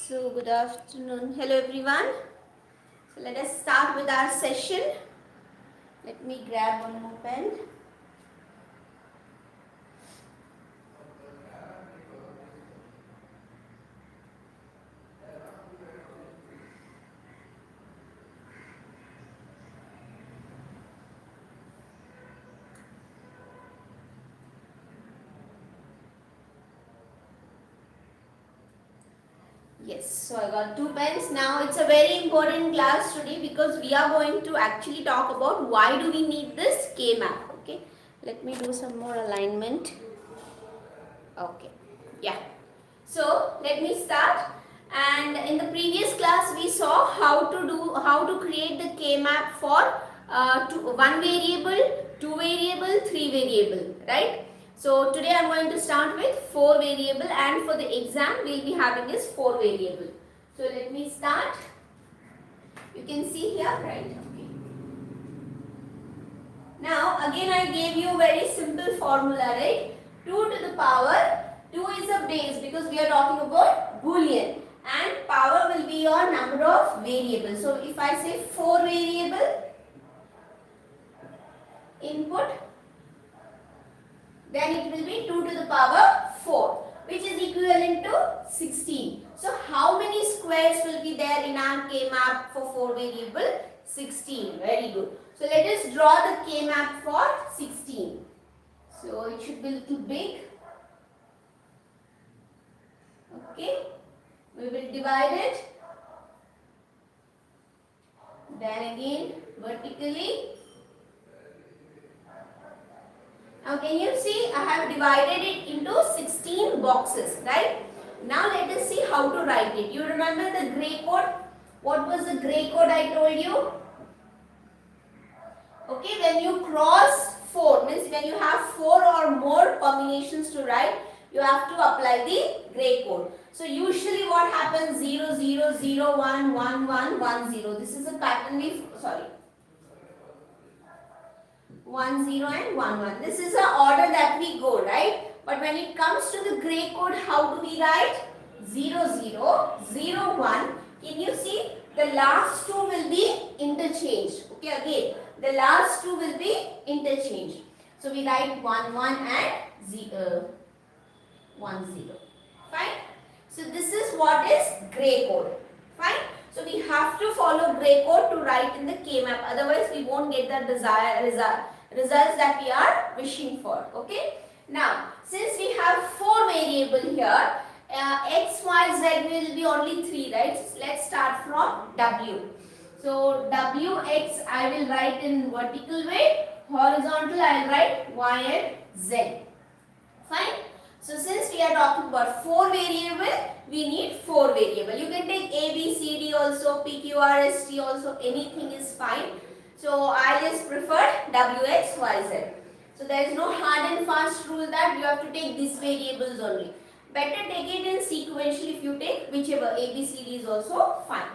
So good afternoon. Hello everyone. So let us start with our session. Let me grab one more pen. Yes, so I got two pens. Now it's a very important class today because we are going to actually talk about why do we need this K-map. Okay, let me do some more alignment. Okay, yeah. So let me start. And in the previous class we saw how to create the K-map for one variable, two variable, three variable, right? So today I am going to start with four variable, and for the exam we will be having is four variable. So let me start. You can see here, right? Okay. Now again I gave you a very simple formula, right? 2 to the power 2 is a base because we are talking about Boolean, and power will be your number of variables. So if I say 4 variable input, then it will be 2 to the power 4, which is equivalent to 16. So how many squares will be there in our K-map for 4 variable? 16. Very good. So let us draw the K-map for 16. So it should be a little big. Okay. We will divide it. Then again vertically. Now can you see I have divided it into 16 boxes, right? Now let us see how to write it. You remember the gray code? What was the gray code I told you? Okay, when you cross 4, means when you have 4 or more combinations to write, you have to apply the gray code. So usually what happens? 0, 0, 0, 1, 1, 1, 1, 0. This is a pattern we, 1, 0 and 1, 1. This is the order that we go, right? But when it comes to the gray code, how do we write? 0, 0, 0, 1. Can you see? The last two will be interchanged. Okay, again, the last two will be interchanged. So we write 1, 1 and 0, 1, 0. Fine? So this is what is gray code. Fine? So we have to follow gray code to write in the K-map. Otherwise, we won't get the desired results that we are wishing for. Okay? Now, since we have 4 variable here, x, y, z will be only 3, right? So let's start from w. So wx I will write in vertical way, horizontal I will write y and z. Fine? So since we are talking about 4 variable, we need 4 variable. You can take A, B, C, D also, P, Q, R, S, T also, anything is fine. So I just prefer W, X, Y, Z. So there is no hard and fast rule that you have to take these variables only. Better take it in sequentially. If you take whichever, A, B, C, D is also fine.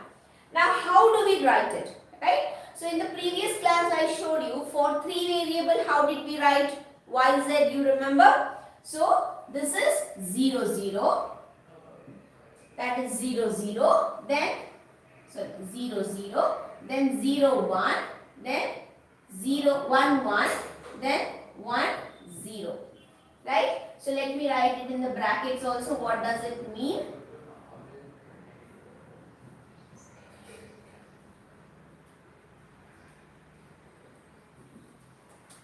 Now how do we write it? Right? So in the previous class I showed you for 3 variable, how did we write Y, Z, you remember? So this is 0, 0. That is 0, 0. Then 0, 0. Then 0, 1. Then 0, 1, 1. Then 1, 0. Right? So let me write it in the brackets also. What does it mean?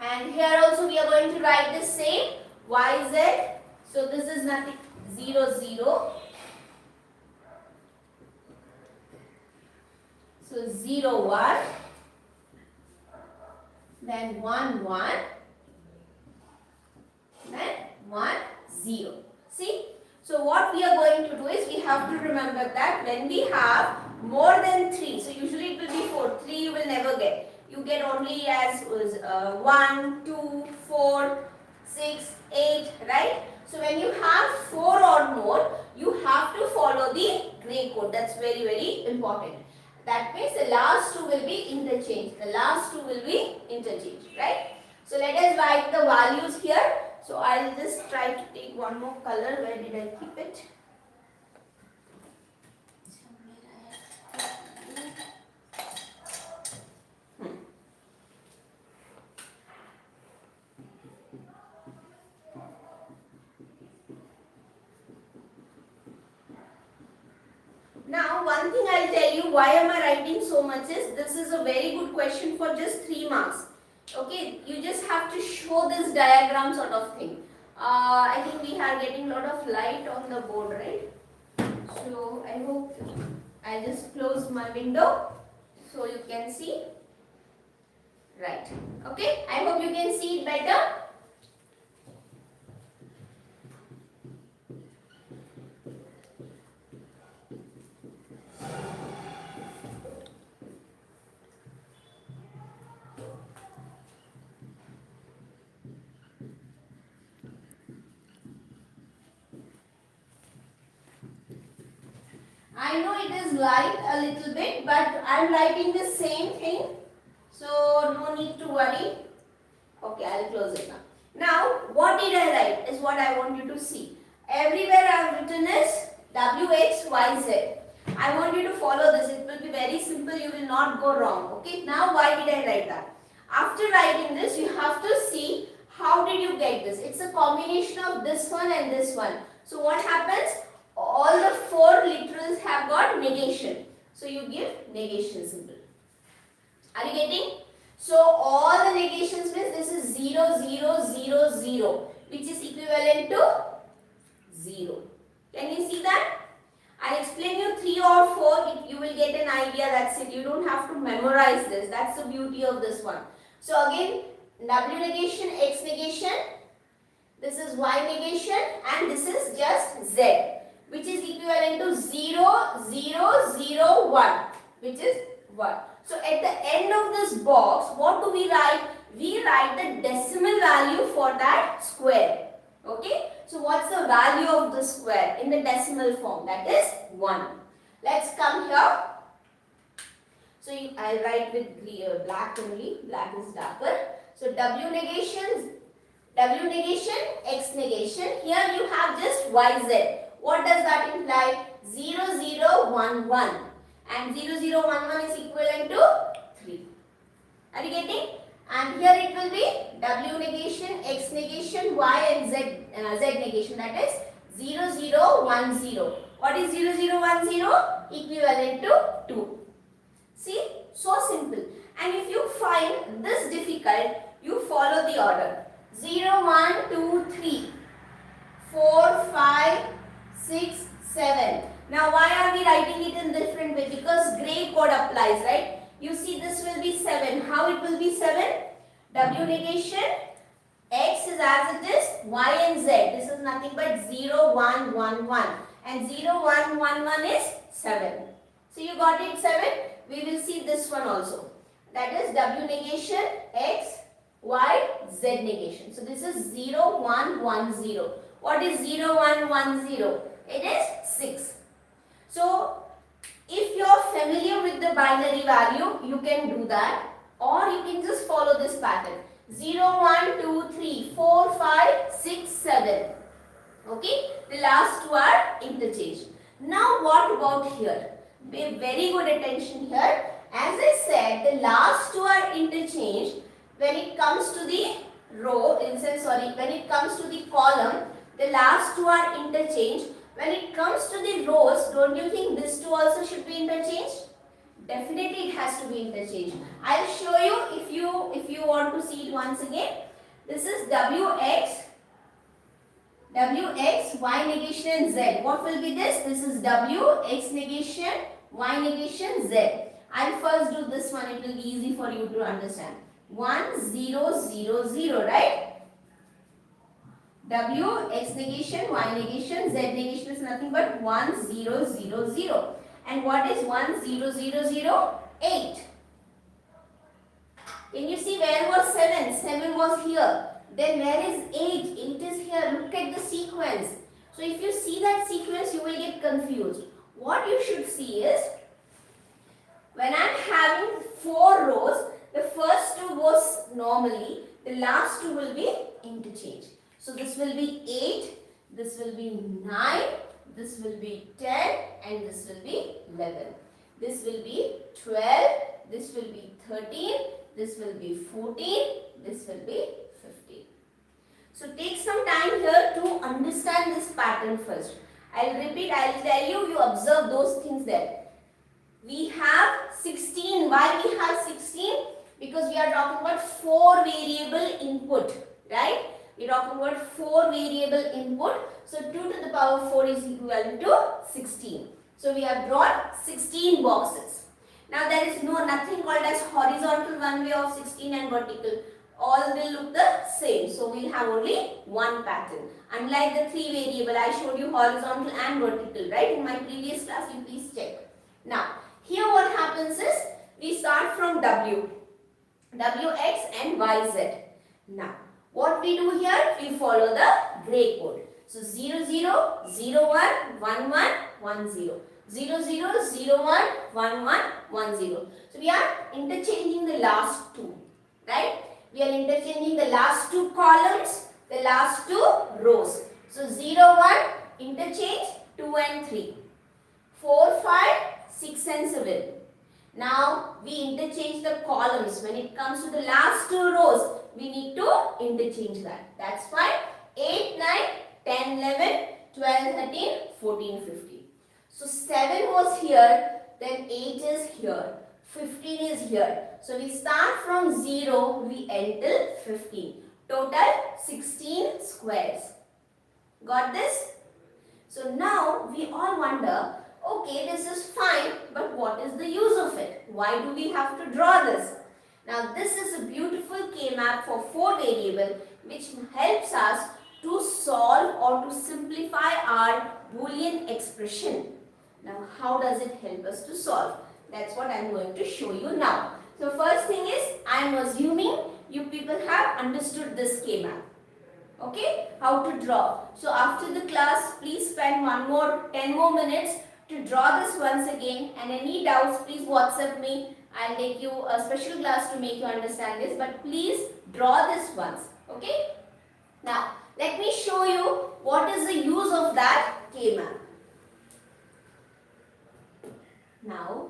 And here also we are going to write the same y, z. So this is nothing, 0, 0. So 0, 1. Then 1, 1. Then 1, 0. See? So what we are going to do is we have to remember that when we have more than 3, so usually it will be 4, 3 you will never get. You get only as 1, 2, 4, 6, 8, right? So when you have 4 or more, you have to follow the gray code. That's very, very important. That means the last two will be interchanged. The last two will be interchanged, right? So let us write the values here. So I will just try to take one more color. Where did I keep it? one thing I'll tell you, why am I writing so much is, this is a very good question for just 3 marks. Okay, you just have to show this diagram sort of thing. I think we are getting a lot of light on the board, right? So I hope I just close my window so you can see. Right. Okay, I hope you can see it better. I know it is light a little bit, but I am writing the same thing, so no need to worry. Okay, I will close it now. Now, what did I write is what I want you to see. Everywhere I have written is W, X, Y, Z. I want you to follow this. It will be very simple. You will not go wrong. Okay, now why did I write that? After writing this, you have to see how did you get this. It's a combination of this one and this one. So what happens? All the 4 literals have got negation. So you give negation symbol. Are you getting? So all the negations means this is 0, 0, 0, 0, which is equivalent to 0. Can you see that? I'll explain you 3 or 4. You will get an idea. That's it. You don't have to memorize this. That's the beauty of this one. So again, W negation, X negation. This is Y negation, and this is just Z, which is equivalent to 0, 0, 0, 1, which is 1. So at the end of this box, what do we write? We write the decimal value for that square. Okay? So what's the value of the square in the decimal form? That is 1. Let's come here. So I'll write with black only. Black is darker. So W negation, X negation. Here you have just YZ. What does that imply? 0, 0, 1, 1. And 0, 0, 1, 1 is equivalent to 3. Are you getting? And here it will be W negation, X negation, Y and Z negation. That is 0, 0, 1, 0. What is 0, 0, 1, 0? Equivalent to 2. See? So simple. And if you find this difficult, you follow the order. 0, 1, 2, 3, 4, 5, 6, 7. Now why are we writing it in different way? Because gray code applies, right? You see this will be 7. How it will be 7? W negation, X is as it is, Y and Z. This is nothing but 0, 1, 1, 1. And 0, 1, 1, 1 is 7. So you got it 7. We will see this one also. That is W negation, X, Y, Z negation. So this is 0, 1, 1, 0. What is 0, 1, 1, 0? It is 6. So if you are familiar with the binary value, you can do that, or you can just follow this pattern. 0, 1, 2, 3, 4, 5, 6, 7. Okay, the last two are interchanged. Now what about here? Pay very good attention here. As I said, the last two are interchanged. When it comes to the row, when it comes to the column, the last two are interchanged. When it comes to the rows, don't you think this two also should be interchanged? Definitely it has to be interchanged. I'll show you if you want to see it once again. This is WX, Y negation and Z. What will be this? This is W, X negation, Y negation, Z. I'll first do this one. It will be easy for you to understand. 1, 0, 0, 0, right? W, X negation, Y negation, Z negation is nothing but 1, 0, 0, 0. And what is 1, 0, 0, 0? 8. Can you see where was 7? 7 was here. Then where is 8? 8 is here. Look at the sequence. So if you see that sequence, you will get confused. What you should see is, when I am having 4 rows, the first 2 goes normally, the last 2 will be interchanged. So this will be 8, this will be 9, this will be 10 and this will be 11. This will be 12, this will be 13, this will be 14, this will be 15. So take some time here to understand this pattern first. I will repeat, I will tell you, you observe those things there. we have 16. Why we have 16? Because we are talking about 4 variable input, right? We are talking about 4 variable input. So 2 to the power 4 is equivalent to 16. So we have drawn 16 boxes. Now there is nothing called as horizontal one way of 16 and vertical. All will look the same. So we will have only one pattern. Unlike the 3 variable, I showed you horizontal and vertical, right? In my previous class, you please check. Now, here what happens is, we start from W, Wx and Yz. Now, what we do here, we follow the gray code. So 0, 0, 0, 1, 1, 1, 1, 0. 0, 0, 0, 1, 1, 1, 1, 0. So we are interchanging the last two, right? We are interchanging the last two columns, the last two rows. So 0, 1, interchange 2 and 3. 4, 5, 6 and 7. Now we interchange the columns. When it comes to the last two rows, we need to interchange that. That's why 8, 9, 10, 11, 12, 13, 14, 15. So 7 was here, then 8 is here, 15 is here. So we start from 0, we end till 15. Total 16 squares. Got this? So now we all wonder, okay, this is fine, but what is the use of it? Why do we have to draw this? Now this is a beautiful K-map for 4 variable which helps us to solve or to simplify our Boolean expression. Now how does it help us to solve? That's what I am going to show you now. So first thing is, I am assuming you people have understood this K-map. Okay, how to draw. So after the class, please spend 10 more minutes to draw this once again, and any doubts, please WhatsApp me. I'll take you a special class to make you understand this, but please draw this once. Okay. Now, let me show you what is the use of that K-map. Now,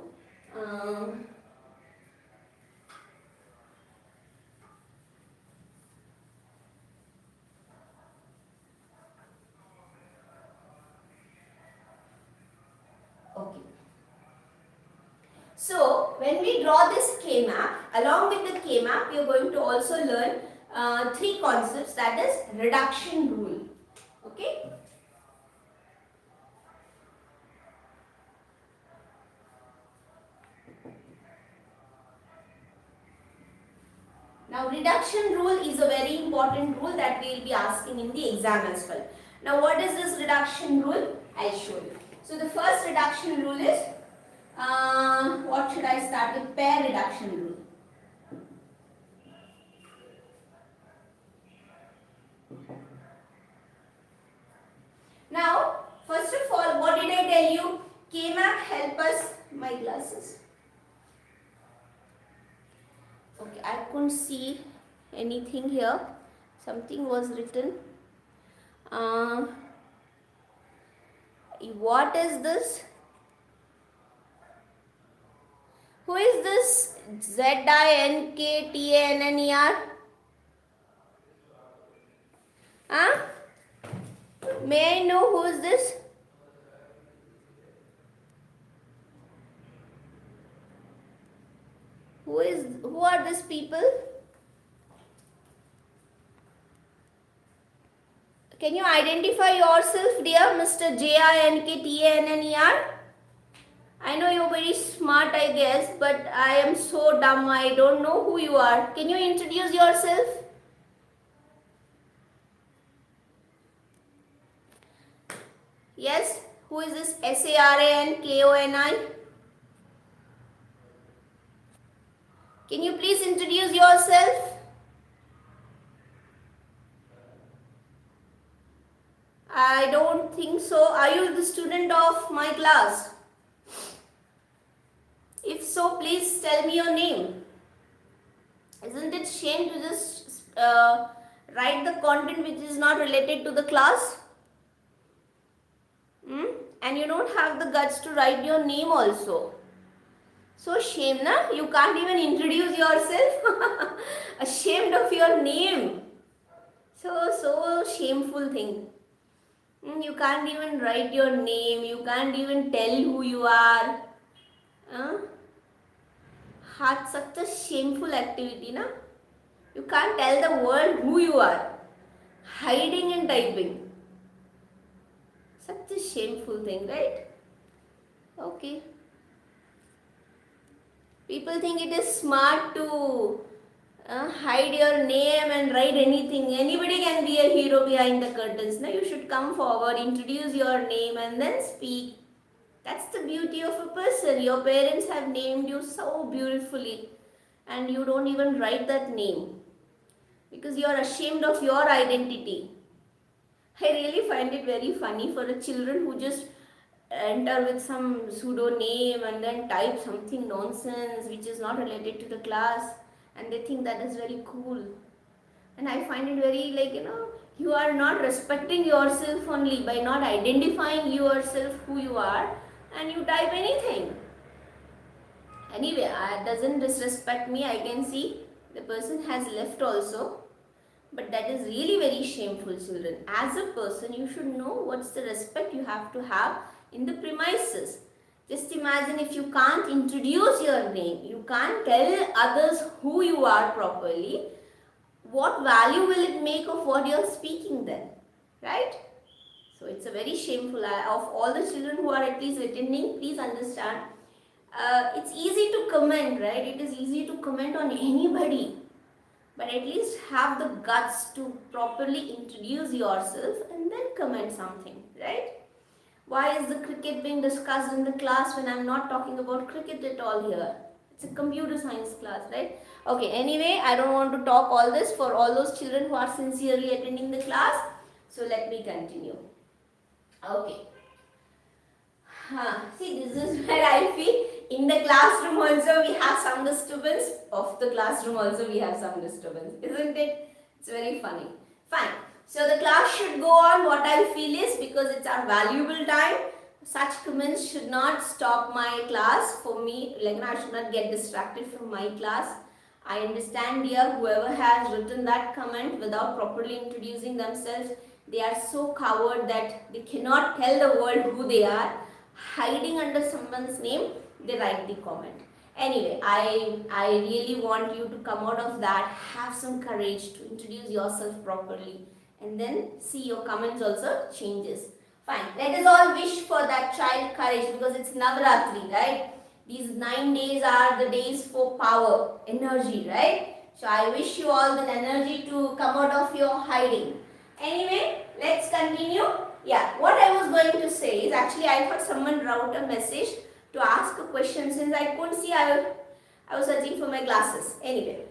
okay. So, when we draw this K-map, along with the K-map, we are going to also learn 3 concepts, that is reduction rule. Okay. Now, reduction rule is a very important rule that we will be asking in the exam as well. Now, what is this reduction rule? I'll show you. So, the first reduction rule is, what should I start with? Pair reduction rule. Now, first of all, what did I tell you? K-map help us, my glasses. Okay, I couldn't see anything here. Something was written. What is this? Who is this? ZINKTANNER? Huh? May I know who is this? Who are these people? Can you identify yourself, dear Mr. JINKTANNER? I know you're very smart, I guess, but I am so dumb, I don't know who you are. Can you introduce yourself? Yes? Who is this SARANKONI? Can you please introduce yourself? I don't think so. Are you the student of my class? If so, please tell me your name. Isn't it shame to just write the content which is not related to the class? And you don't have the guts to write your name also. So shame, na? You can't even introduce yourself. Ashamed of your name. So shameful thing. You can't even write your name. You can't even tell who you are. Uh, such a shameful activity, na? You can't tell the world who you are. Hiding and typing. Such a shameful thing, right? Okay. People think it is smart to hide your name and write anything. Anybody can be a hero behind the curtains. Now you should come forward, introduce your name and then speak. That's the beauty of a person. Your parents have named you so beautifully and you don't even write that name because you are ashamed of your identity. I really find it very funny for the children who just enter with some pseudo name and then type something nonsense which is not related to the class, and they think that is very cool. And I find it very, like, you are not respecting yourself only by not identifying yourself who you are, and you type anything. Anyway, doesn't disrespect me. I can see the person has left also. But that is really very shameful, children. As a person, you should know what's the respect you have to have in the premises. Just imagine if you can't introduce your name, you can't tell others who you are properly, what value will it make of what you're speaking then? Right? So it's a very shameful. Of all the children who are at least attending, please understand. It's easy to comment, right? It is easy to comment on anybody. But at least have the guts to properly introduce yourself and then comment something, right? Why is the cricket being discussed in the class when I'm not talking about cricket at all here? It's a computer science class, right? Okay, anyway, I don't want to talk all this for all those children who are sincerely attending the class. So let me continue. Okay. See, this is where I feel in the classroom also we have some disturbance. Of the classroom also we have some disturbance, isn't it? It's very funny. Fine. So the class should go on. What I feel is, because it's our valuable time, such comments should not stop my class for me. Like, I should not get distracted from my class. I understand, dear, whoever has written that comment without properly introducing themselves, they are so coward that they cannot tell the world who they are. Hiding under someone's name, they write the comment. Anyway, I really want you to come out of that, have some courage to introduce yourself properly, and then see your comments also changes. Fine, let us all wish for that child courage, because it's Navaratri, right? These 9 days are the days for power, energy, right? So I wish you all the energy to come out of your hiding. Anyway, let's continue. Yeah, what I was going to say is, actually I thought someone wrote a message to ask a question. Since I couldn't see, I was searching for my glasses. Anyway,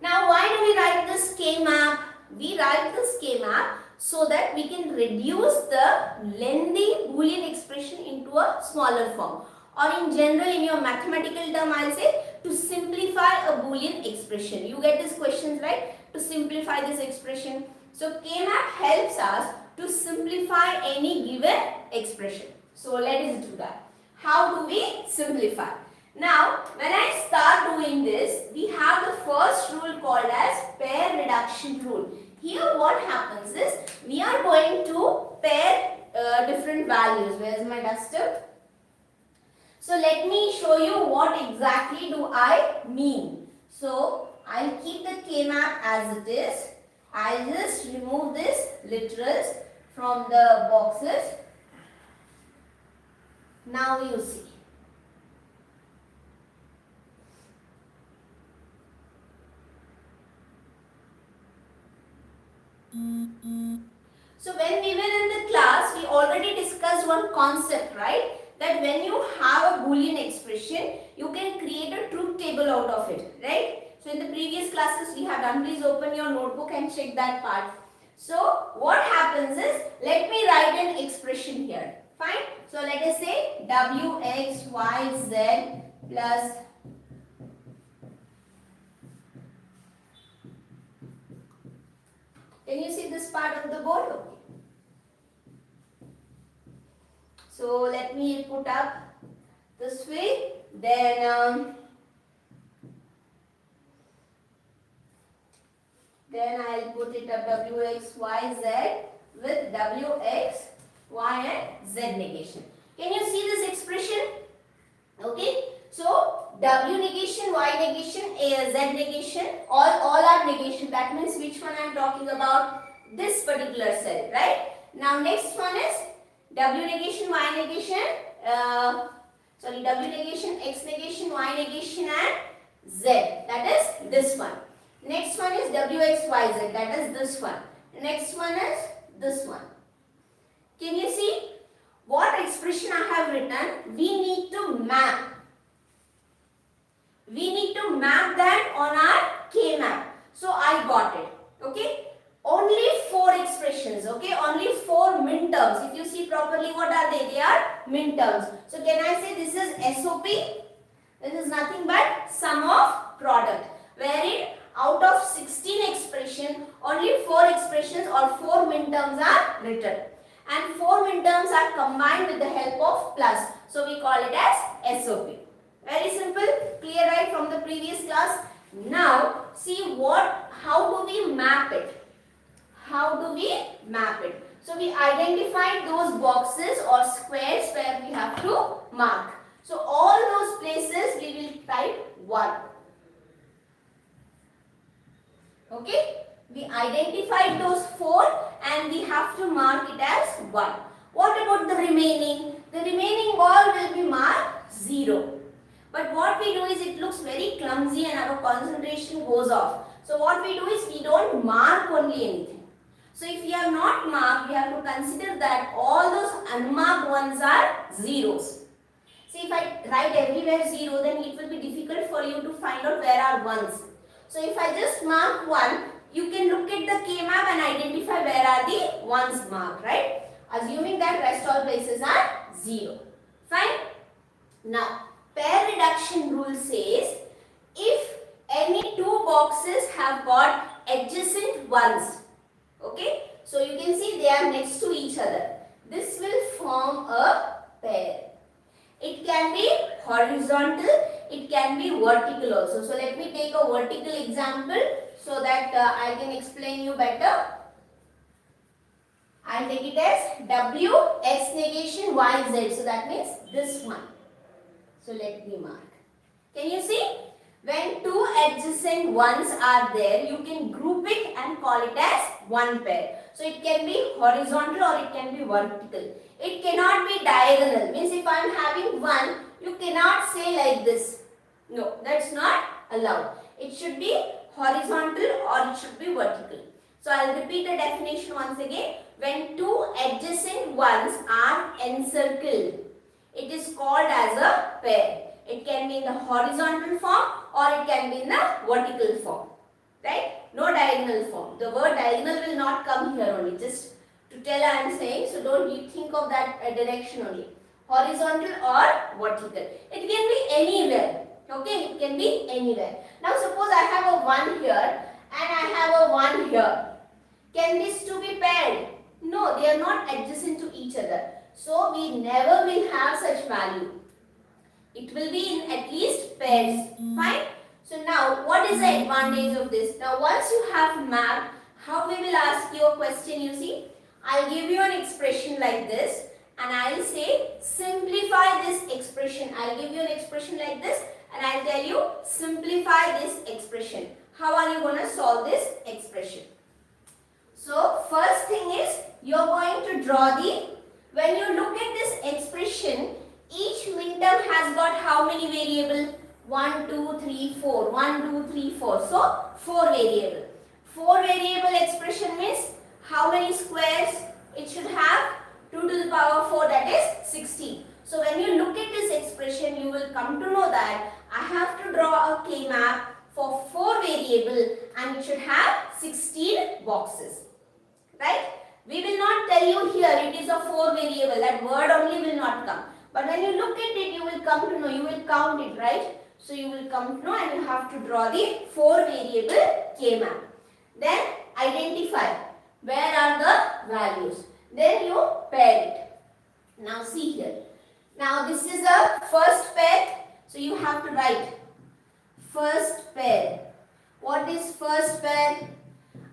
now why do we write this K-map? We write this K-map so that we can reduce the lengthy Boolean expression into a smaller form. Or in general, in your mathematical term, I'll say to simplify a Boolean expression. You get these questions, right? To simplify this expression. So K-map helps us to simplify any given expression. So let us do that. How do we simplify? Now, when I start doing this, we have the first rule called as pair reduction rule. Here what happens is, we are going to pair different values. Where is my duster? So let me show you what exactly do I mean. So I'll keep the K-map as it is. I'll just remove this literals from the boxes. Now you see. So when we were in the class, we already discussed one concept, right? That when you have a Boolean expression, you can create a truth table out of it, right? So in the previous classes we have done. Please open your notebook and check that part. So what happens is, let me write an expression here. Fine. So let us say Wxyz plus can you see this part of the board? Okay. So let me put up this way. Then I'll put it up Wxyz with Wx, y and z negation. Can you see this expression? Okay. So W negation, Y negation, Z negation, all are negation. That means which one I am talking about? This particular cell, right? Now next one is W negation, Y negation, W negation, X negation, Y negation and Z. That is this one. Next one is WXYZ. That is this one. Next one is this one. Can you see what expression I have written? We need to map. We need to map that on our K map. So I got it. Okay. Only 4 expressions. Okay. Only 4 min terms. If you see properly, what are they? They are min terms. So can I say this is SOP? This is nothing but sum of product. Wherein out of 16 expressions, only 4 expressions or 4 min terms are written. And 4 min terms are combined with the help of plus. So we call it as SOP. Very simple, clear right from the previous class. Now see how do we map it? How do we map it? So we identified those boxes or squares where we have to mark. So all those places we will type 1. Okay? We identified those 4 and we have to mark it as 1. What about the remaining? The remaining ball will be marked 0. But what we do is it looks very clumsy and our concentration goes off. So what we do is we don't mark only anything. So if we have not marked, we have to consider that all those unmarked ones are zeros. See, if I write everywhere 0, then it will be difficult for you to find out where are ones. So if I just mark 1, you can look at the K map and identify where are the ones marked, right? Assuming that rest all places are 0. Fine? Now, pair reduction rule says if any 2 boxes have got adjacent ones, okay, so you can see they are next to each other, this will form a pair. It can be horizontal, it can be vertical also. So let me take a vertical example so that I can explain you better. I'll take it as W, X negation, Y, Z. So that means this one. So let me mark. Can you see? When 2 adjacent ones are there, you can group it and call it as one pair. So it can be horizontal or it can be vertical. It cannot be diagonal. Means if I am having 1, you cannot say like this. No, that's not allowed. It should be horizontal or it should be vertical. So I will repeat the definition once again. When 2 adjacent ones are encircled, it is called as a pair. It can be in the horizontal form or it can be in the vertical form. Right? No diagonal form. The word diagonal will not come here only. Just to tell I am saying. So don't you think of that direction only. Horizontal or vertical. It can be anywhere. Okay? It can be anywhere. Now suppose I have a 1 here and I have a 1 here. Can these two be paired? No, they are not adjacent to each other. So we never will have such value. It will be in at least pairs. Fine? So now what is the advantage of this? Now once you have mapped, how we will ask you a question, you see? I'll give you an expression like this and I'll say simplify this expression. I'll give you an expression like this and I'll tell you simplify this expression. How are you going to solve this expression? So first thing is you're going to draw when you look at this expression, each min term has got how many variables? 1, 2, 3, 4. 1, 2, 3, 4. So 4 variable. 4 variable expression means how many squares? It should have 2 to the power 4, that is 16. So when you look at this expression, you will come to know that I have to draw a K map for 4 variable and it should have 16 boxes. Right? We will not tell you here it is a 4 variable. That word only will not come. But when you look at it, you will come to know. You will count it, right? So you will come to know and you have to draw the 4 variable K map. Then identify where are the values. Then you pair it. Now see here. Now this is a first pair. So you have to write first pair. What is first pair?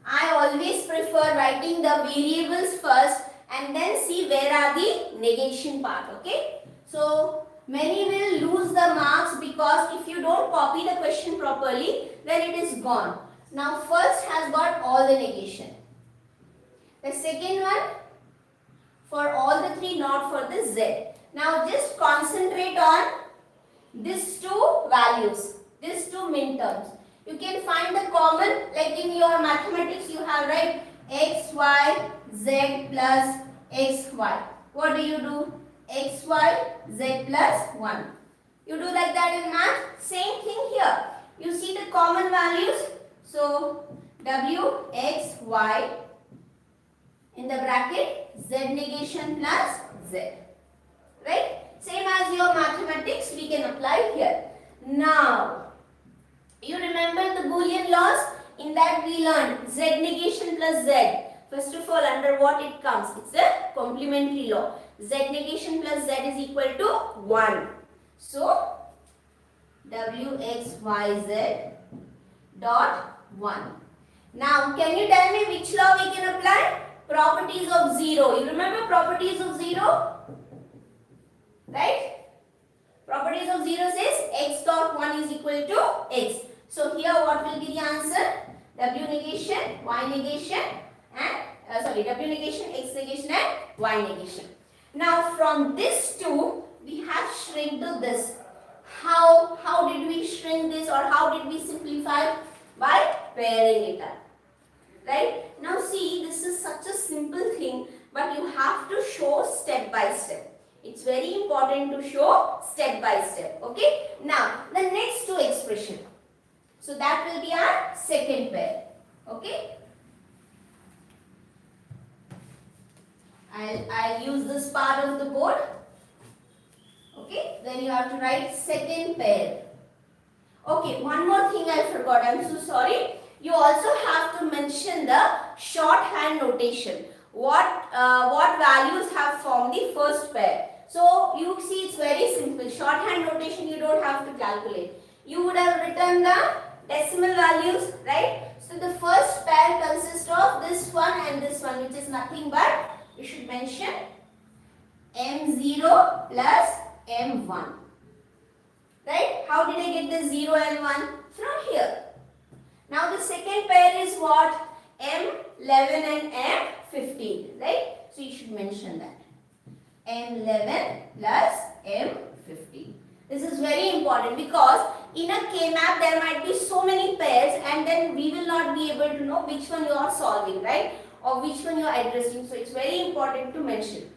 I always prefer writing the variables first and then see where are the negation part. Okay. So Many will lose the marks because if you don't copy the question properly, then it is gone. Now first has got all the negation. The second one for all the three, not for the Z. Now just concentrate on these two values, these two min terms. You can find the common, like in your mathematics you have, right, x, y, z plus x, y. What do? X, y, z plus 1. You do like that in math. Same thing here. You see the common values. So, w, x, y in the bracket, z negation plus z. Right? Same as your mathematics, we can apply here. Now, you remember the Boolean laws? In that we learned z negation plus z. First of all, under what it comes? It's a complementary law. Z negation plus z is equal to 1. So, w, x, y, z dot 1. Now, can you tell me which law we can apply? Properties of 0. You remember properties of 0? Right? Properties of 0 says x dot 1 is equal to x. So here what will be the answer? W negation, y negation and w negation, x negation and y negation. Now from this 2 we have shrink to this. How did we shrink this or how did we simplify? By pairing it up. Right? Now see, this is such a simple thing, but you have to show step by step. It's very important to show step by step. Okay? Now, the next two expression. So, that will be our second pair. Okay? I'll use this part of the board. Okay? Then you have to write second pair. Okay, one more thing I forgot. I'm so sorry. You also have to mention the shorthand notation. What values have formed the first pair. So, you see it's very simple. Shorthand notation you don't have to calculate. You would have written the decimal values, right? So, the first pair consists of this one and this one, which is nothing but, you should mention M0 plus M1. Right? How did I get the 0 and 1? From here. Now, the second pair is what? M11 and M15, right? So, you should mention that. M11 plus M15. This is very important because in a K-map there might be so many pairs and then we will not be able to know which one you are solving, right? Or which one you are addressing. So, it's very important to mention.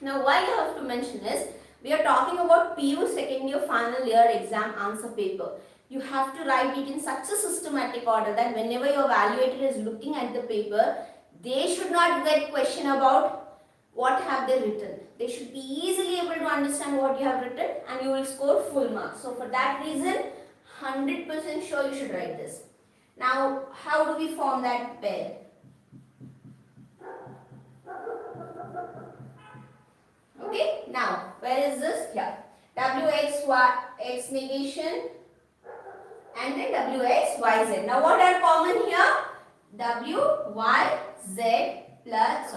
Now, why you have to mention is, we are talking about PU second year final year exam answer paper. You have to write it in such a systematic order that whenever your evaluator is looking at the paper, they should not get question about what have they written. They should be easily able to understand what you have written and you will score full marks. So for that reason, 100% sure you should write this. Now, how do we form that pair? Okay, now, where is this? Here. Wx, y, x negation and then Wx, yz. Now, what are common here? W, y, z plus,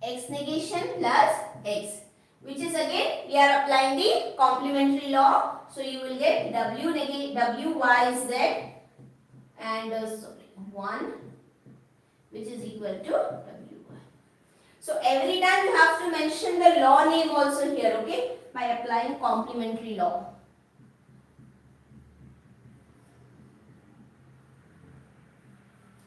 x negation plus x, which is again we are applying the complementary law. So you will get w y z and 1, which is equal to w y. So every time you have to mention the law name also here, okay, by applying complementary law.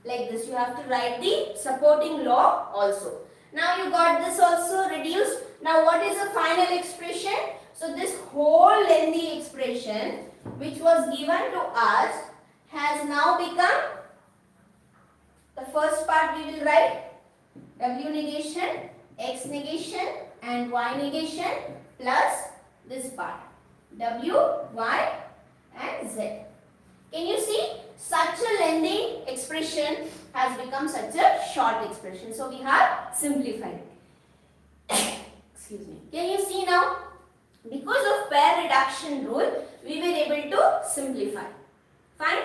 Like this, you have to write the supporting law also. Now you got this also reduced. Now what is the final expression? So this whole lengthy expression which was given to us has now become, the first part we will write W negation, X negation and Y negation plus this part W, Y and Z. Can you see? Such a lengthy expression has become such a short expression. So we have simplified. Excuse me. Can you see now? Because of pair reduction rule, we were able to simplify. Fine.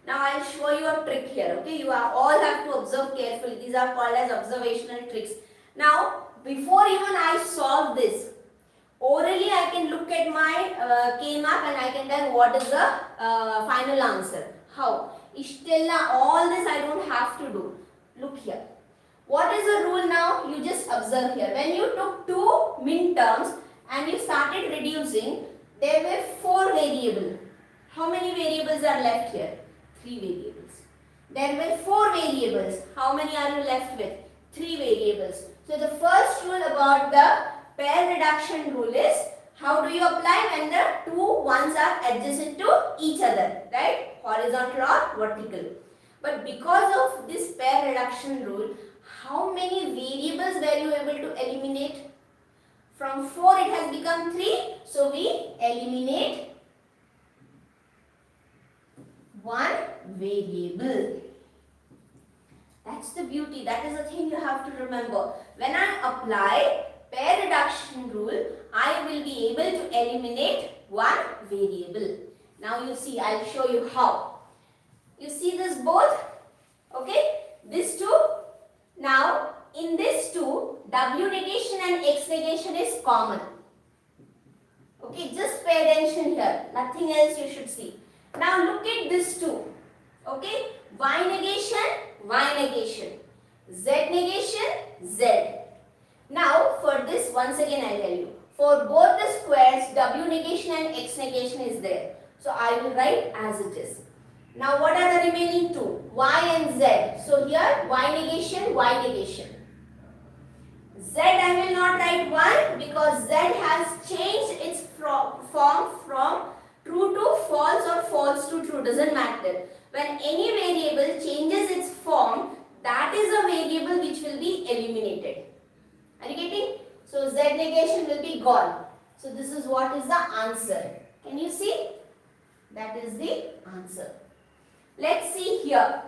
Now I will show you a trick here. Okay, you all have to observe carefully. These are called as observational tricks. Now, before even I solve this, Orally, I can look at my K-map and I can tell what is the final answer. How? Ishtella, all this I don't have to do. Look here. What is the rule now? You just observe here. When you took two min terms and you started reducing, there were 4 variables. How many variables are left here? 3 variables. There were 4 variables. How many are you left with? 3 variables. So the first rule about the pair reduction rule is, how do you apply when the two ones are adjacent to each other, right? Horizontal or vertical. But because of this pair reduction rule, how many variables were you able to eliminate? From 4 it has become 3. So we eliminate 1 variable. That's the beauty. That is the thing you have to remember. When I apply pair reduction rule, I will be able to eliminate 1 variable. Now you see, I'll show you how. You see this both? Okay? This 2. Now, in this 2, W negation and X negation is common. Okay, just pay attention here. Nothing else you should see. Now look at this 2. Okay, Y negation, Y negation. Z negation, Z. Now, for this, once again I'll tell you. For both the squares, W negation and X negation is there. So I will write as it is. Now what are the remaining 2? Y and Z. So here Y negation, Y negation. Z I will not write 1 because Z has changed its form from true to false or false to true. Doesn't matter. When any variable changes its form, that is a variable which will be eliminated. Are you getting? So Z negation will be gone. So this is what is the answer. Can you see? That is the answer. Let's see here.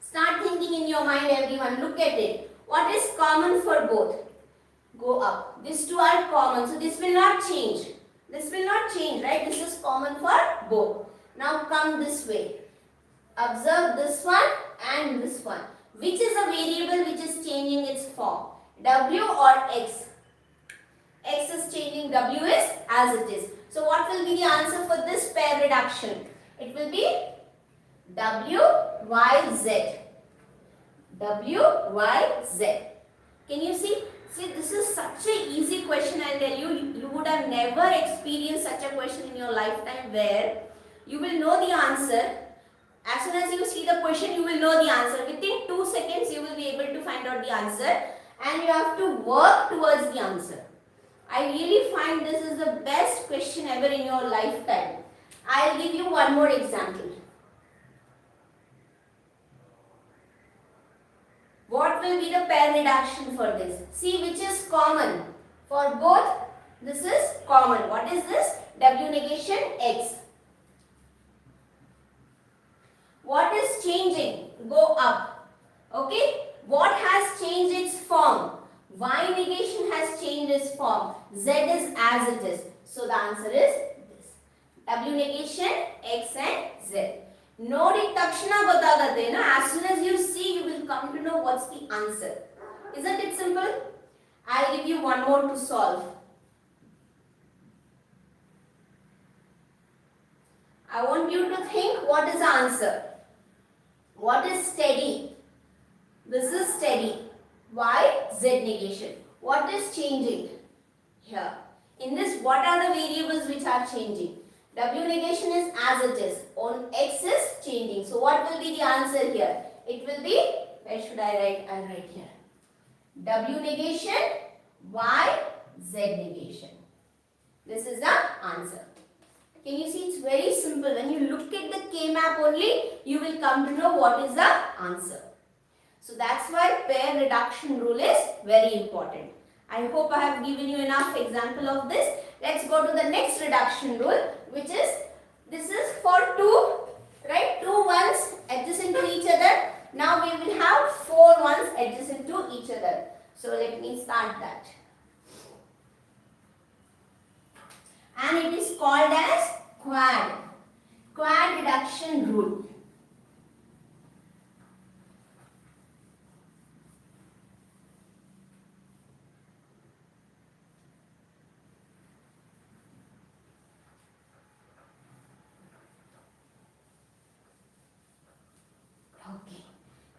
Start thinking in your mind, everyone. Look at it. What is common for both? Go up. These two are common. So this will not change. This will not change, right? This is common for both. Now come this way. Observe this one and this one. Which is a variable which is changing its form? W or X? X is changing, W is as it is. So what will be the answer for this pair reduction? It will be W, Y, Z. W, Y, Z. Can you see? See, this is such an easy question, I'll tell you. You would have never experienced such a question in your lifetime where you will know the answer. As soon as you see the question, you will know the answer. Within 2 seconds, you will be able to find out the answer. And you have to work towards the answer. I really find this is the best question ever in your lifetime. I'll give you one more example. What will be the pair reduction for this? See which is common. For both, this is common. What is this? W negation X. What is changing? Go up. Okay? What has changed its form? Y negation has changed its form. Z is as it is. So the answer is this. W negation X and Z. Nodi takshana gotagate na. As soon as you see, you will come to know what's the answer. Isn't it simple? I'll give you one more to solve. I want you to think what is the answer. What is steady? This is steady. Y, Z negation. What is changing? Here. In this, what are the variables which are changing? W negation is as it is. On X is changing. So what will be the answer here? It will be, where should I write? I'll write here. W negation, Y, Z negation. This is the answer. Can you see? It's very simple. When you look at the K-map only, you will come to know what is the answer. So that's why pair reduction rule is very important. I hope I have given you enough example of this. Let's go to the next reduction rule, which is, this is for 2, right? 2 ones adjacent to each other. Now we will have 4 ones adjacent to each other. So let me start that. And it is called as quad reduction rule.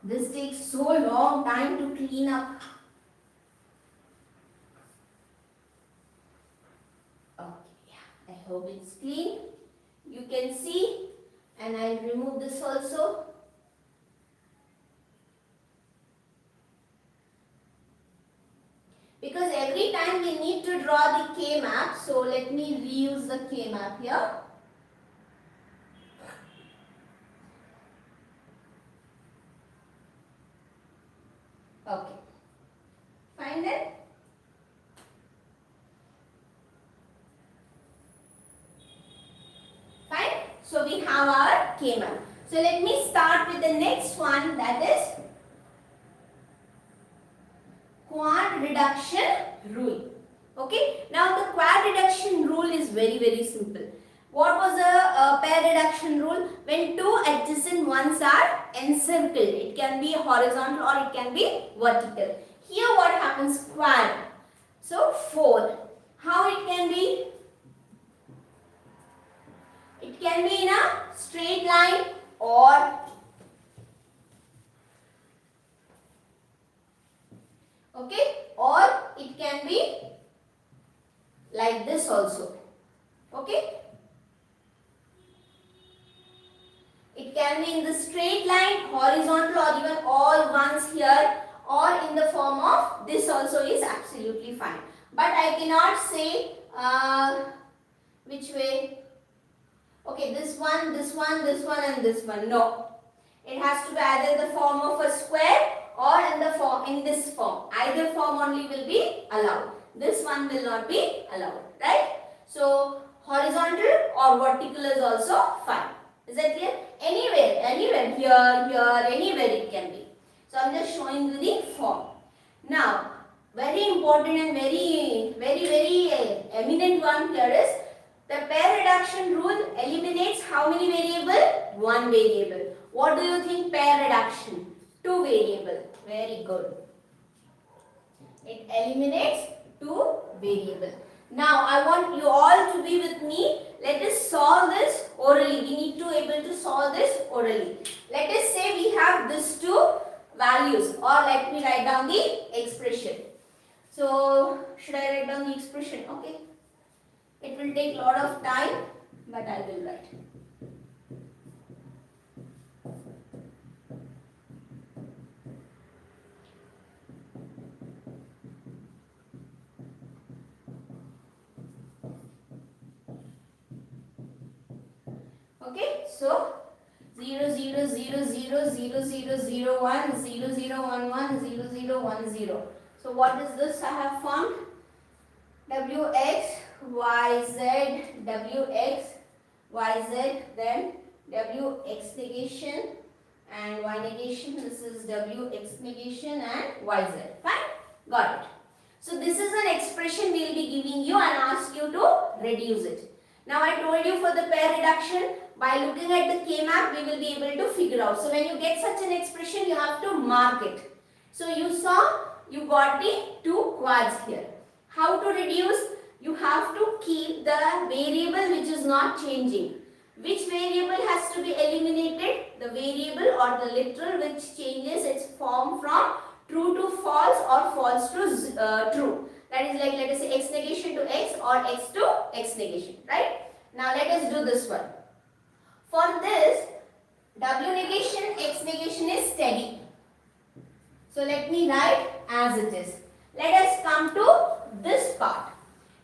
This takes so long time to clean up. Okay, I hope it's clean. You can see, and I'll remove this also. Because every time we need to draw the K-map, so let me reuse the K-map here. Okay, fine then. Fine. So we have our K-map. So let me start with the next one, that is quad reduction rule. Okay. Now the quad reduction rule is very simple. What was a pair reduction rule? When two adjacent ones are encircled, it can be horizontal or it can be vertical. Here what happens? Quad. So 4. How it can be? It can be in a straight line or it can be like this also. Okay. It can be in the straight line, horizontal, or even all ones here, or in the form of this also is absolutely fine. But I cannot say which way. Okay, this one, and this one. No. It has to be either the form of a square or in this form. Either form only will be allowed. This one will not be allowed, right? So horizontal or vertical is also fine. Is that clear? Anywhere, here, anywhere it can be. So I am just showing you the form. Now, very important and very eminent one here is the pair reduction rule eliminates how many variable? One variable. What do you think pair reduction? Two variable. Very good. It eliminates two variable. Now I want you all to be with me. Let us solve this orally. We need to able to solve this orally. Let us say we have these two values, or let me write down the expression. So should I write down the expression? Okay. It will take a lot of time, but I will write. Okay, so 0 0 0 0 0 0 0 1 0 0 1 1 0 0 1 0. So what is this I have found? Wx yz wx yz, then wx negation and y negation. This is wx negation and yz. Fine, got it. So this is an expression we will be giving you and ask you to reduce it. Now I told you for the pair reduction, by looking at the K-map we will be able to figure out. So when you get such an expression, you have to mark it. So you saw, you got the two quads here. How to reduce? You have to keep the variable which is not changing. Which variable has to be eliminated? The variable or the literal which changes its form from true to false or false to true. That is like, let us say x negation to x or x to x negation, right? Now let us do this one. For this, w negation, x negation is steady. So let me write as it is. Let us come to this part.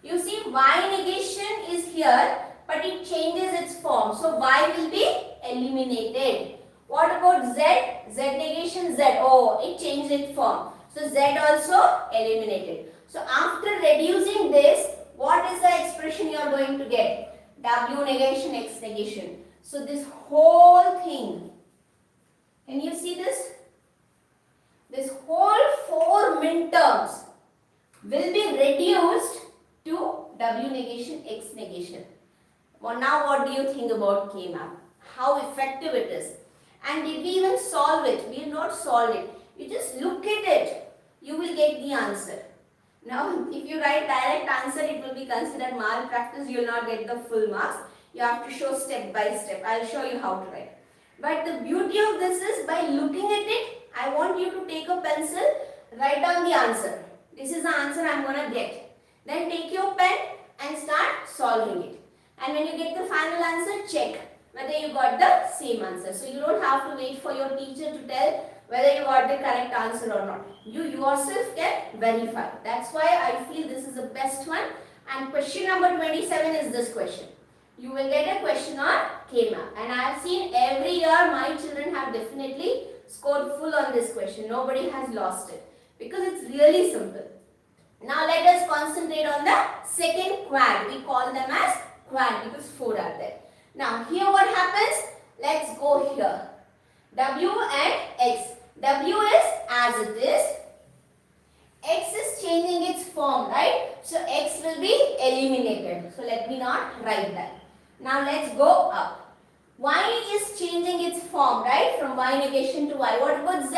You see, y negation is here, but it changes its form. So y will be eliminated. What about z? Z negation, z. Oh, it changed its form. So z also eliminated. So after reducing this, what is the expression you are going to get? W negation, x negation. So this whole thing, can you see this? This whole 4 min terms will be reduced to W negation, X negation. Well, now what do you think about K-map? How effective it is? And did we even solve it? We have not solved it. You just look at it. You will get the answer. Now, if you write direct answer, it will be considered malpractice. You will not get the full marks. You have to show step by step. I will show you how to write. But the beauty of this is by looking at it I want you to take a pencil, write down the answer. This is the answer I am going to get. Then take your pen and start solving it. And when you get the final answer, check whether you got the same answer. So you don't have to wait for your teacher to tell whether you got the correct answer or not. You yourself can verify. That's why I feel this is the best one. And question number 27 is this question. You will get a question on K-Map. And I have seen every year my children have definitely scored full on this question. Nobody has lost it. Because it's really simple. Now let us concentrate on the second quad. We call them as quad because 4 are there. Now here what happens? Let's go here. W and X. W is as it is. X is changing its form, right? So X will be eliminated. So let me not write that. Now let's go up. Y is changing its form, right? From Y negation to Y. What about Z?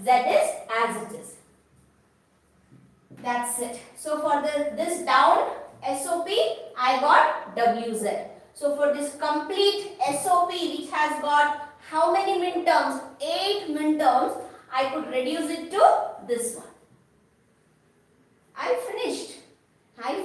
Z is as it is. That's it. So for this down SOP, I got WZ. So for this complete SOP which has got how many minterms? 8 minterms. I could reduce it to this one. I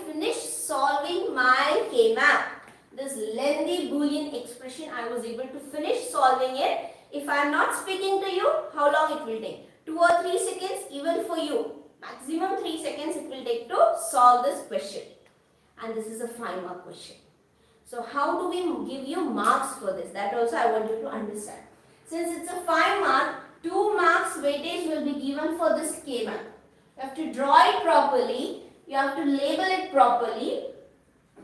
finished solving my K-Map. This lengthy Boolean expression, I was able to finish solving it. If I am not speaking to you, how long it will take? 2 or 3 seconds, even for you. Maximum 3 seconds it will take to solve this question. And this is a 5-mark question. So how do we give you marks for this? That also I want you to understand. Since it's a 5-mark, 2 marks weightage will be given for this K-Map. You have to draw it properly. You have to label it properly.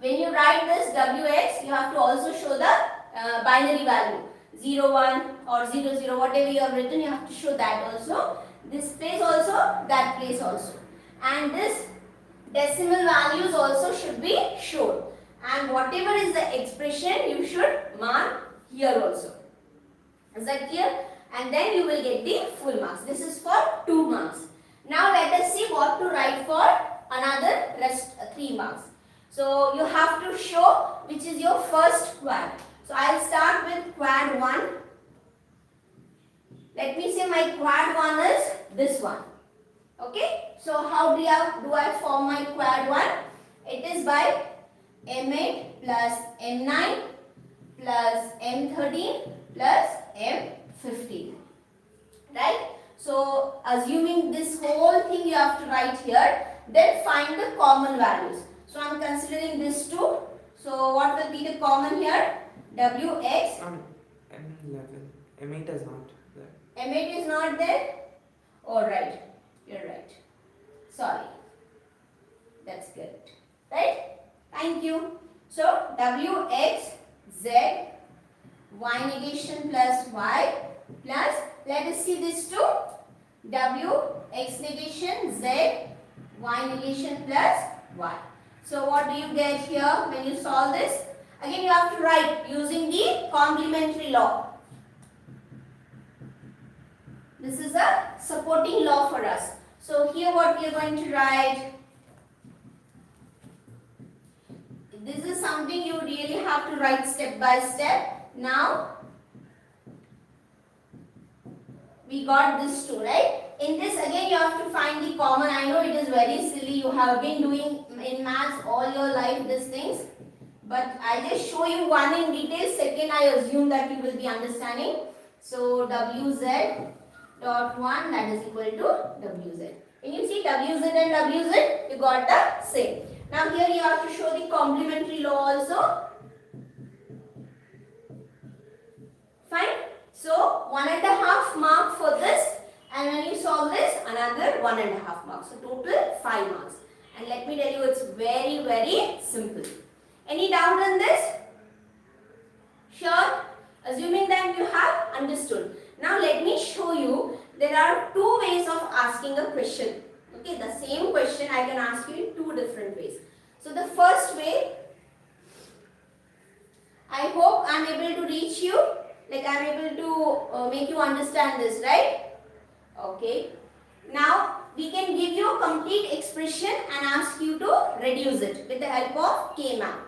When you write this WX, you have to also show the binary value. 0, 1 or 0, 0, whatever you have written, you have to show that also. This place also, that place also. And this decimal values also should be shown. And whatever is the expression, you should mark here also. Is that clear? And then you will get the full marks. This is for 2 marks. Now let us see what to write for another rest 3 marks. So you have to show which is your first quad. So I'll start with quad 1. Let me say my quad 1 is this one. Okay. So how do I form my quad 1? It is by M8 plus M9 plus M13 plus M15. Right. So assuming this whole thing you have to write here, then find the common values. So I am considering this 2. So what will be the common here? WX. M11. M8 is not there. M8 is not there? Alright. You're right. Sorry. That's good. Right? Thank you. So WX Z Y negation plus Y plus, let us see this 2. W X negation Z Y negation plus Y. So what do you get here when you solve this? Again you have to write using the complementary law. This is a supporting law for us. So here what we are going to write. This is something you really have to write step by step. Now we got this 2, right? In this again you have to find the common. I know it is very silly. You have been doing in maths all your life these things. But I just show you one in detail. Second I assume that you will be understanding. So WZ dot 1 that is equal to WZ. When you see WZ and WZ, you got the same. Now here you have to show the complementary law also. Fine. So 1.5 mark for this, and when you solve this, another 1.5 marks. So total 5 marks. And let me tell you, it's very, very simple. Any doubt in this? Sure? Assuming that you have understood. Now let me show you, there are 2 ways of asking a question. Okay, the same question I can ask you in 2 different ways. So the first way, I hope I am able to reach you. Like I am able to make you understand this, right? Okay. Now we can give you a complete expression and ask you to reduce it with the help of K-Map.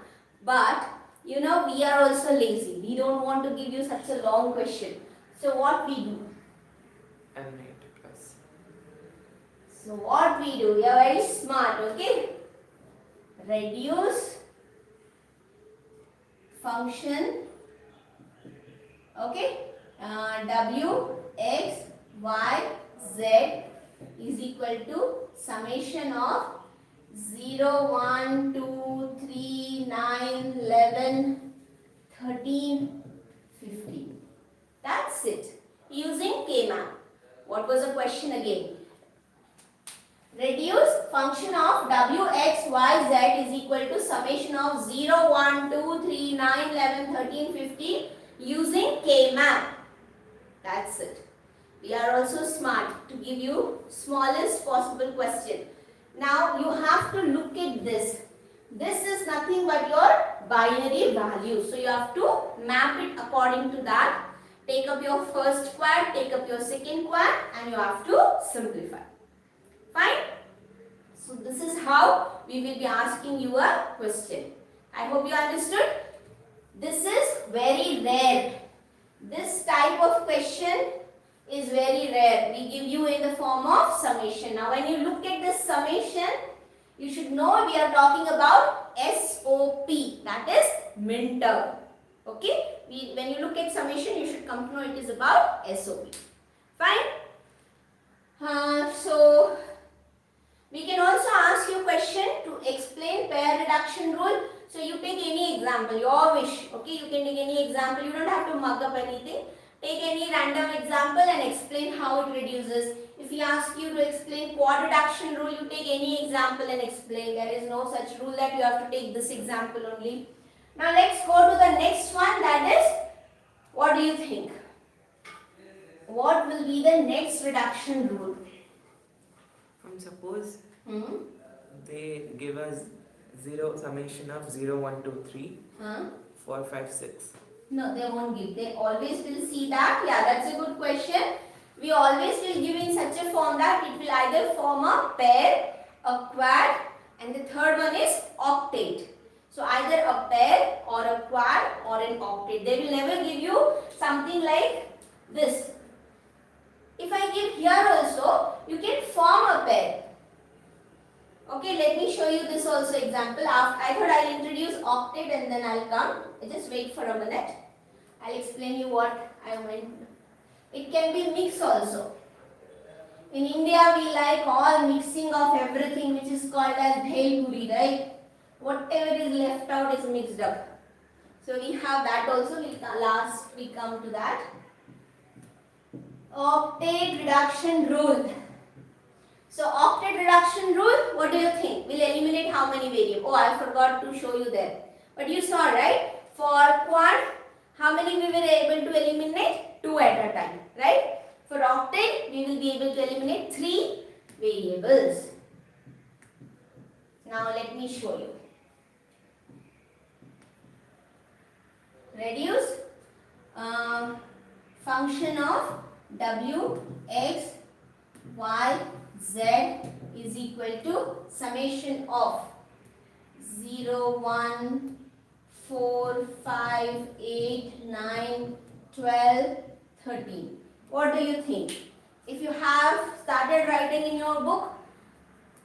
But you know we are also lazy. We don't want to give you such a long question. So what we do? M8. So what we do, we are very smart, okay? Reduce function, okay? W, X, Y, Z is equal to summation of 0, 1, 2, 3, 9, 11, 13, 15. That's it. Using K-map. What was the question again? Reduce function of W, X, Y, Z is equal to summation of 0, 1, 2, 3, 9, 11, 13, 15 using K-map. That's it. We are also smart to give you smallest possible question. Now you have to look at this. This is nothing but your binary value. So you have to map it according to that. Take up your first quad, take up your second quad, and you have to simplify. Fine? So this is how we will be asking you a question. I hope you understood. This is very rare. This type of question is very rare. We give you in the form of summation. Now when you look at this summation, you should know we are talking about SOP, that is min term. Okay? When you look at summation, you should come to know it is about SOP. Fine? So we can also ask you a question to explain pair reduction rule. So you take any example, your wish. Okay, you can take any example. You don't have to mug up anything. Take any random example and explain how it reduces. If we ask you to explain quad reduction rule, you take any example and explain. There is no such rule that you have to take this example only. Now let's go to the next one, that is, what do you think? What will be the next reduction rule? Suppose they give us 0 summation of 0, 1, 2, 3, 4, 5, 6. No, they won't give. They always will see that. Yeah, that's a good question. We always will give in such a form that it will either form a pair, a quad, and the third one is octet. So either a pair or a quad or an octet. They will never give you something like this. If I give here also, you can form a pair. Okay, let me show you this also example. I thought I'll introduce octet and then I'll come. Just wait for a minute. I'll explain you what I meant. It can be mix also. In India, we like all mixing of everything, which is called as bhel puri, right? Whatever is left out is mixed up. So we have that also. We come to that. Octet reduction rule. So octet reduction rule, what do you think? Will eliminate how many variables? Oh, I forgot to show you there. But you saw, right? For quad, how many we were able to eliminate? 2 at a time, right? For octet, we will be able to eliminate 3 variables. Now let me show you. Reduce function of W, X, Y, Z is equal to summation of 0, 1, 4, 5, 8, 9, 12, 13. What do you think? If you have started writing in your book,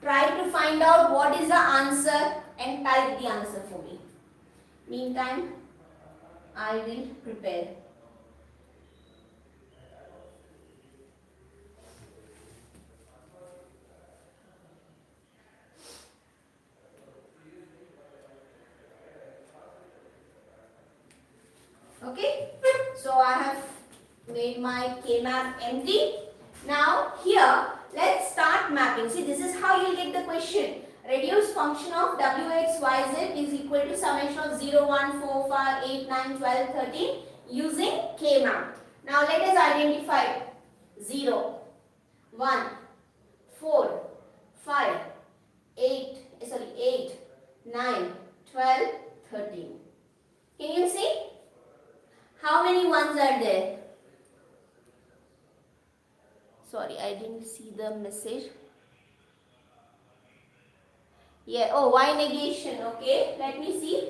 try to find out what is the answer and type the answer for me. Meantime, I will prepare. Okay, so I have made my K-map empty. Now here, let's start mapping. See, this is how you'll get the question. Reduce function of W, X, Y, Z is equal to summation of 0, 1, 4, 5, 8, 9, 12, 13 using K-map. Now let us identify 0, 1, 4, 5, 8, 9, 12, 13. Can you see? How many ones are there? Sorry, I didn't see the message. Yeah, oh, Y negation. Okay, let me see.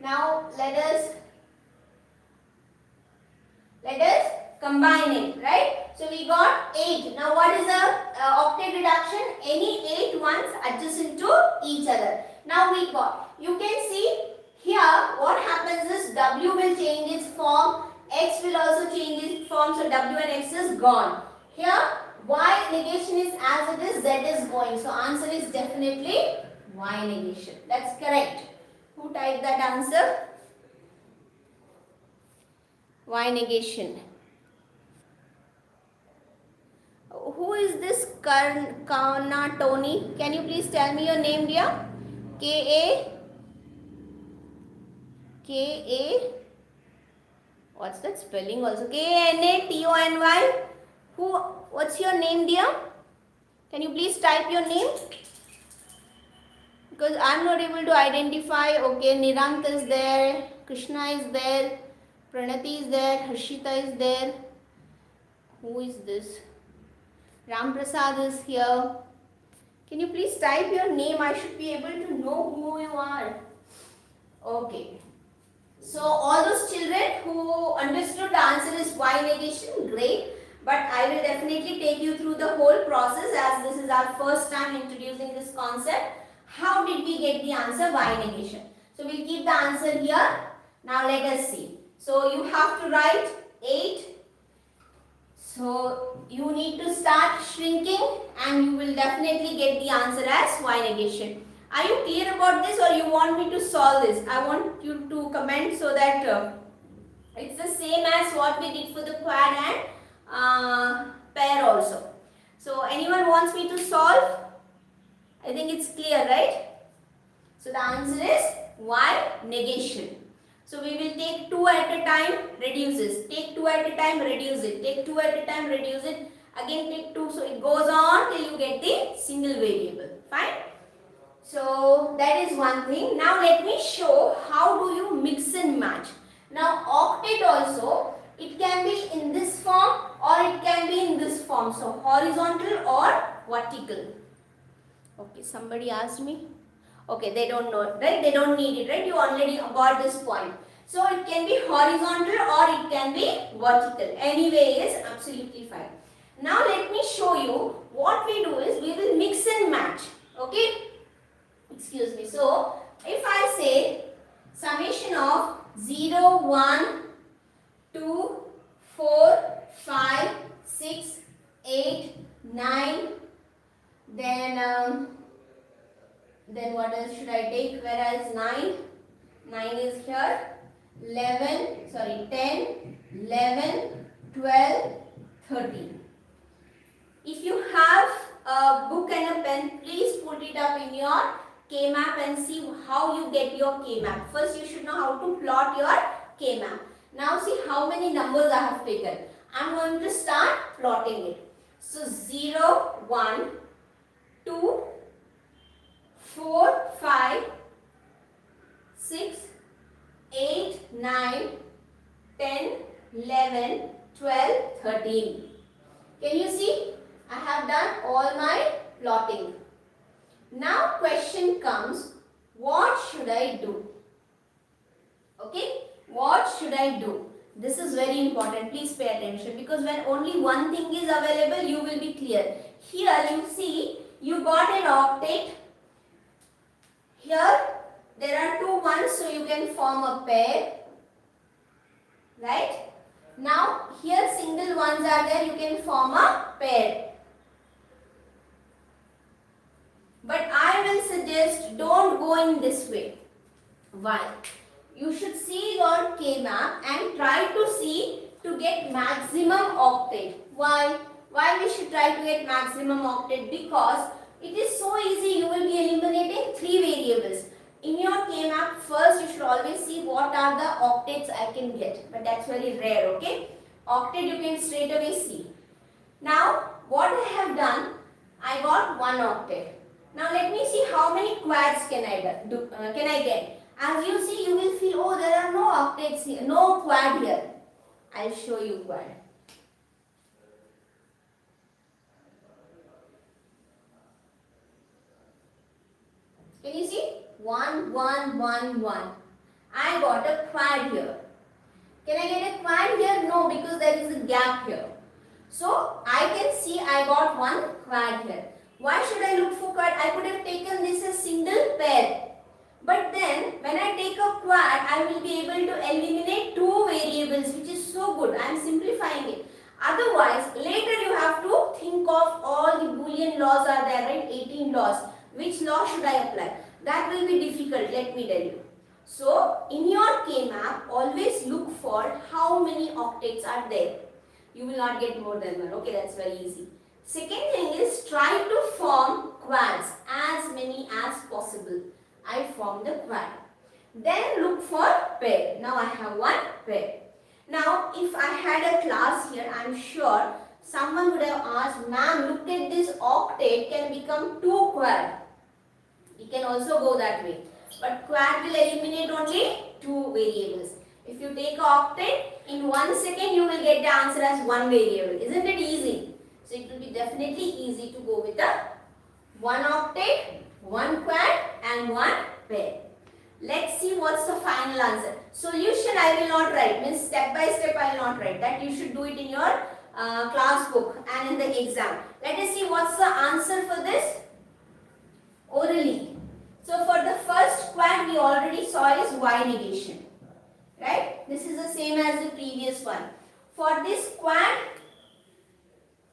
Now let us combine it, right? So we got 8. Now what is the octet reduction? Any 8 ones adjacent to each other. Now we got, you can see here what happens is W will change its form, X will also change its form, so W and X is gone. Here Y negation is as it is, Z is going. So answer is definitely Y negation. That's correct. Who typed that answer? Y negation. Who is this Karna Tony? Can you please tell me your name, dear? K-A. What's that spelling also? K-N-A-T-O-N-Y. What's your name, dear? Can you please type your name? Because I'm not able to identify. Okay, Nirant is there. Krishna is there. Pranati is there. Harshita is there. Who is this? Ram Prasad is here. Can you please type your name? I should be able to know who you are. Okay. So all those children who understood the answer is Y negation, great. But I will definitely take you through the whole process as this is our first time introducing this concept. How did we get the answer Y negation? So we'll keep the answer here. Now let us see. So you have to write 8. So you need to start shrinking and you will definitely get the answer as Y negation. Are you clear about this or you want me to solve this? I want you to comment so that it's the same as what we did for the quad and pair also. So anyone wants me to solve? I think it's clear, right? So the answer is Y negation. So we will take 2 at a time, reduces. Take 2 at a time, reduce it. Take 2 at a time, reduce it. Again take 2. So it goes on till you get the single variable. Fine? So that is one thing. Now let me show how do you mix and match. Now octet also, it can be in this form or it can be in this form. So horizontal or vertical. Okay, somebody asked me. Okay, they don't know, right? They don't need it, right? You already got this point. So it can be horizontal or it can be vertical. Anyway is absolutely fine. Now let me show you what we do is we will mix and match. Okay? Excuse me. So if I say summation of 0, 1, 2, 4, 5, 6, 8, 9, then what else should I take? Whereas 9 is here, 10, 11, 12, 13. If you have a book and a pen, please put it up in your K-map and see how you get your K-map. First you should know how to plot your K-map. Now see how many numbers I have taken. I am going to start plotting it. So 0, 1, 2, 4, 5, 6, 8, 9, 10, 11, 12, 13. Can you see? I have done all my plotting. Now question comes, what should I do? Okay, what should I do? This is very important. Please pay attention because when only one thing is available, you will be clear. Here you see, you got an octet. Here there are 2 ones, so you can form a pair. Right? Now here single ones are there, you can form a pair. But I will suggest don't go in this way. Why? You should see your K-map and try to see to get maximum octet. Why? Why we should try to get maximum octet? Because it is so easy. You will be eliminating 3 variables. In your K-map, first you should always see what are the octets I can get. But that's very rare, okay? Octet you can straight away see. Now, what I have done, I got 1 octet. Now let me see how many quads can I get. As you see, you will feel, oh, there are no octets here, no quad here. I'll show you quad. Can you see? 1, 1, 1, 1. I got a quad here. Can I get a quad here? No, because there is a gap here. So I can see I got one quad here. Why should I look for quad? I could have taken this as single pair. But then when I take a quad, I will be able to eliminate two variables, which is so good. I am simplifying it. Otherwise, later you have to think of all the Boolean laws are there, right? 18 laws. Which law should I apply? That will be difficult, let me tell you. So, in your K-map, always look for how many octets are there. You will not get more than one. Okay, that's very easy. Second thing is try to form quads, as many as possible. I form the quad. Then look for pair. Now I have one pair. Now, if I had a class here, I am sure someone would have asked, ma'am, look at this octet can become two quad. We can also go that way. But quad will eliminate only two variables. If you take an octet, in 1 second you will get the answer as one variable. Isn't it easy? So it will be definitely easy to go with the one octet, one quad and one pair. Let's see what's the final answer. Solution I will not write. Means step by step I will not write. That you should do it in your class book and in the exam. Let us see what's the answer for this. Orally. So for the first quad we already saw is y negation. Right? This is the same as the previous one. For this quad,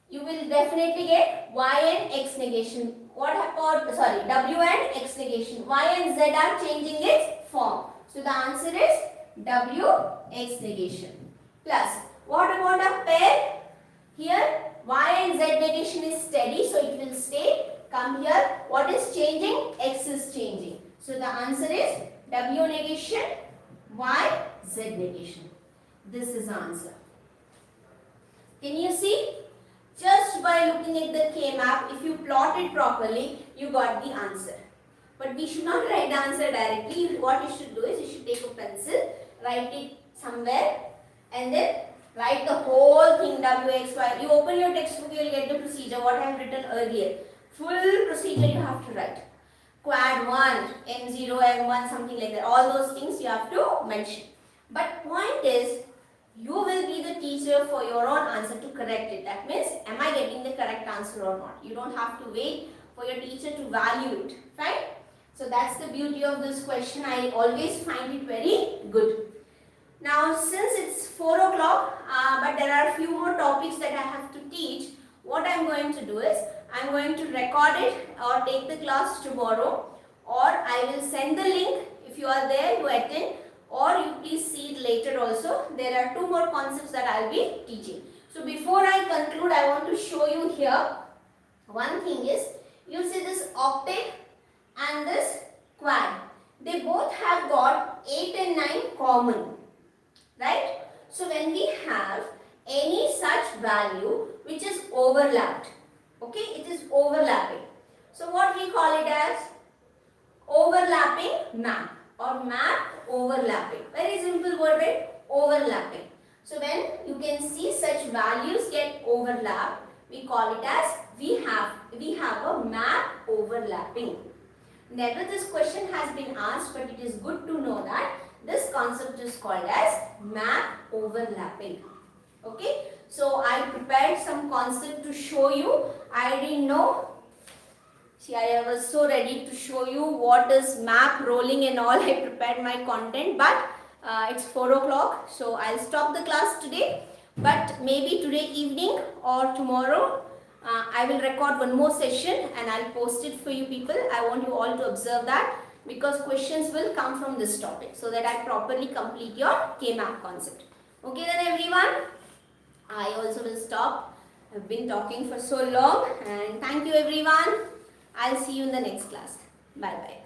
you will definitely get y and x negation. What about, w and x negation. Y and z are changing its form. So the answer is w x negation. Plus, what about a pair? Here, y and z negation is steady, so it will stay. Come here, what is changing? X is changing. So the answer is w negation, y, z negation. This is the answer. Can you see? Just by looking at the K-map, if you plot it properly, you got the answer. But we should not write the answer directly. What you should do is, you should take a pencil, write it somewhere, and then write the whole thing, w, x, y. You open your textbook, you will get the procedure, what I have written earlier. Full procedure you have to write. Quad 1, M0, M1, something like that. All those things you have to mention. But point is, you will be the teacher for your own answer to correct it. That means, am I getting the correct answer or not? You don't have to wait for your teacher to value it. Right? So that's the beauty of this question. I always find it very good. Now, since it's 4 o'clock, but there are a few more topics that I have to teach, what I'm going to do is, I'm going to record it or take the class tomorrow, or I will send the link if you are there to attend, or you please see it later also. There are 2 more concepts that I will be teaching. So before I conclude, I want to show you here, one thing is, you see this octet and this quad. They both have got 8 and 9 common. Right? So when we have any such value which is overlapped, okay, it is overlapping. So what we call it as? Overlapping map or map overlapping. Very simple word, right? Overlapping. So when you can see such values get overlapped, we call it as we have a map overlapping. Never this question has been asked, but it is good to know that this concept is called as map overlapping. Okay, so I prepared some concept to show you. I didn't know. See, I was so ready to show you what is map rolling and all. I prepared my content, but it's 4 o'clock, so I'll stop the class today. But maybe today evening or tomorrow, I will record one more session and I'll post it for you people. I want you all to observe that, because questions will come from this topic, so that I properly complete your K-map concept. Okay then everyone, I also will stop. I've been talking for so long, and thank you everyone. I'll see you in the next class. Bye bye.